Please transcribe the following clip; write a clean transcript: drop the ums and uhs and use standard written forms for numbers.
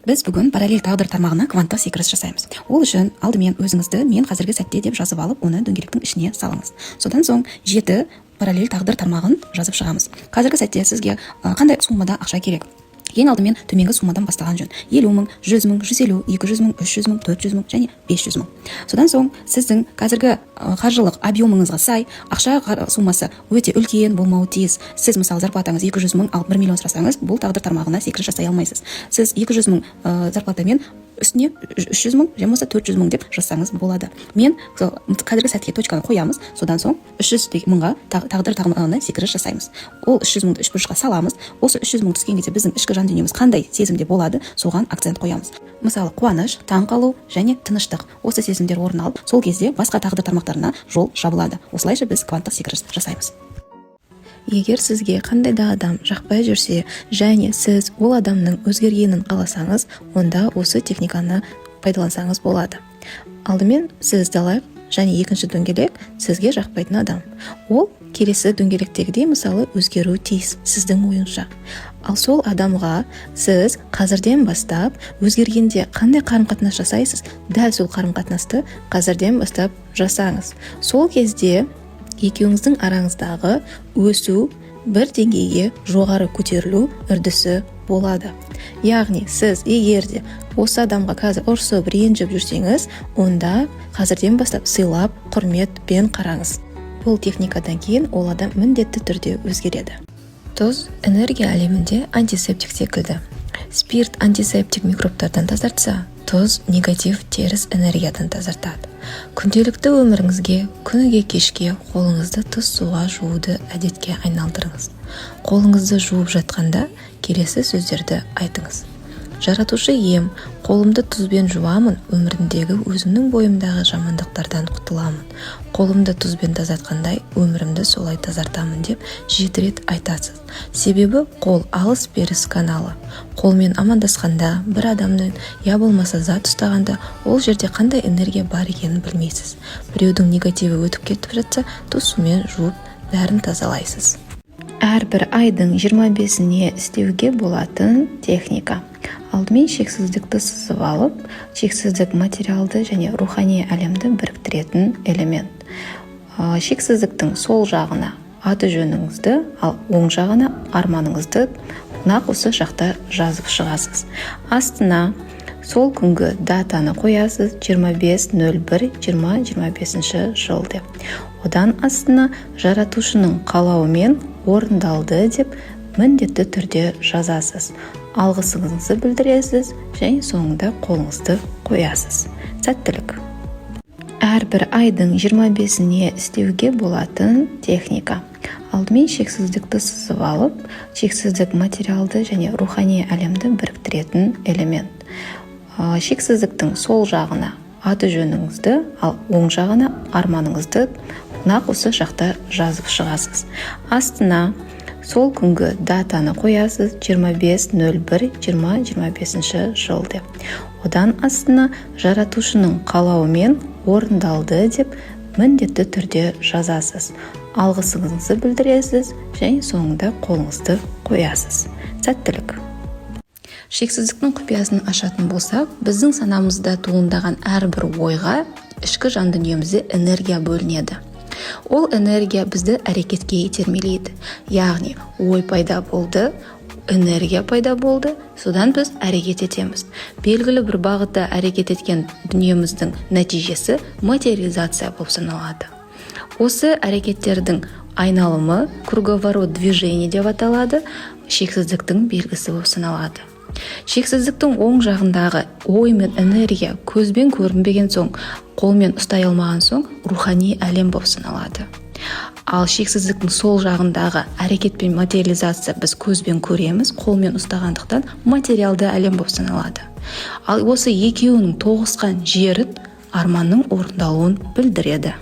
Біз бүгін параллель тағдыр тармағына кванттық секіріс жасаймыз. Ол үшін алдымен өзіңізді мен қазіргі сәтте деп жазып алып, оны дөңгелектің ішіне салыңыз. Содан соң 7 параллель тағдыр тармағын жазып шығамыз. Қазіргі сәтте сізге қандай суммада ақша керек? Ең алдымен төменгі суммадан бастаған жөн. 50 мың, 100 мың, 150, 200 мың, 300 мың, 400 мың және 500 мың. Содан соң сіздің қазіргі қаржылық объемыңызға сай ақша суммасы өте үлкен болмауы тиіс. Сіз мысалы зарплатаңыз 200 мың, ал 1 миллион сұрасаңыз, бұл тағдыр тармағына секіріс жасай алмайсыз. Сіз 200 мың зарплатамен үстіне 300 мың, және болмаса 400 мың деп жазсаңыз болады. Мен қазіргі сәтке точканы қоямыз, содан соң 300 мыңға тағдыр тармағына секіріс жасаймыз. Ол 300 мыңды үшбұрышқа саламыз. Осы 300 мың түскен кезде біздің ішкі жан дүниеміз қандай сезімде болады, соған акцент қоямыз. Мысалы, қуаныш, таң қалу және тыныштық. Осы сезімдер орын алып, сол кезде басқа тағдыр тармақтарына жол жабылады. Осылайша біз кванттық секіріс жасаймыз. Егер сізге қандай да адам жақпай жүрсе және сіз ол адамның өзгергенін қаласаңыз, онда осы техниканы пайдалансаңыз болады. Алдымен сізді алайық, және екінші дөңгелек сізге жақпайтын адам. Ол келесі дөңгелектегідей мысалы өзгеру тиіс сіздің ойыңша. Ал сол адамға сіз қазірден бастап өзгергенде қандай қарым-қатынас жасайсыз, дәл сол қарым-қатынасты қазірден бастап жасаңыз. Сол кезде екеуіңіздің араңыздағы өсу бір деңгейге жоғары көтерілу үрдісі болады. Яғни сіз егер де осы адамға қазір ұрсып ренжіп жүрсеңіз, онда қазірден бастап сыйлап, құрметпен қараңыз. Бұл техникадан кейін ол адам міндетті түрде өзгереді. Тұз энергия әлемінде антисептик секілді. Спирт антисептик микробтардан тазартса, тұз негатив теріс энергиядан тазартады. Күнделікті өміріңізге күніге кешке қолыңызды тұз суға жууды әдетке айналдырыңыз. Қолыңызды жуып жатқанда келесі сөздерді айтыңыз. Жаратушы ем, қолымды тұзбен жуамын, өмірімдегі өзімнің бойымдағы жамандықтардан құтыламын. Қолымды тұзбен тазартқандай, өмірімді солай тазартамын деп 7 рет айтасыз. Себебі қол алыс-беріс каналы. Қолмен амандасқанда, бір адамның я болмаса зат ұстағанда, ол жерде қандай энергия бар екенін білмейсіз. Біреудің негативі өтіп кетіп жатса, тұз сумен жуып, бәрін тазалайсыз. Әрбір айдың 25-іне істеуге болатын техника. Алдымен шексіздікті сызып алып, шексіздік материалды және рухани әлемді біріктіретін элемент. Шексіздіктің сол жағына аты жөніңізді, ал оң жағына арманыңызды нақ осы жақта жазып шығасыз. Астына сол күнгі датаны қоясыз, 25.01.2025 жыл деп. Одан астына жаратушының қалауымен орындалды деп міндетті түрде жазасыз. Алғысыңызды білдіресіз және соңында қолыңызды қоясыз. Сәттілік. Әрбір айдың 25-іне істеуге болатын техника. Алдымен шексіздікті сызып алып, шексіздік материалды және рухани әлемді біріктіретін элемент. Шексіздіктің сол жағына аты жөніңізді, ал оң жағына арманыңызды нақ осы жақта жазып шығасыз. Астына сол күнгі датаны қоясыз, 25.01.2025 жыл деп. Одан астына жаратушының қалауымен орындалды деп міндетті түрде жазасыз. Алғысыңызды білдіресіз және соңында қолыңызды қоясыз. Сәттілік. Шексіздіктің құпиясын ашатын болсақ, біздің санамызда туындаған әрбір ойға ішкі жан дүниемізде энергия бөлінеді. Ол энергия бізді әрекетке итермелейді. Яғни, ой пайда болды, энергия пайда болды, содан біз әрекет етеміз. Белгілі бір бағытта әрекет еткен дүниеміздің нәтижесі материализация болып саналады. Осы әрекеттердің айналымы круговорот движения деп аталады, шексіздіктің белгісі болып саналады. Шексіздіктің оң жағындағы ой мен энергия көзбен көрінбеген соң, қолмен ұстай алмаған соң, рухани әлем болып саналады. Ал шексіздіктің сол жағындағы әрекет пен материализация біз көзбен көреміз, қолмен ұстағандықтан материалды әлем болып саналады. Ал осы екеуінің тоғысқан жерін арманның орындалуын білдіреді.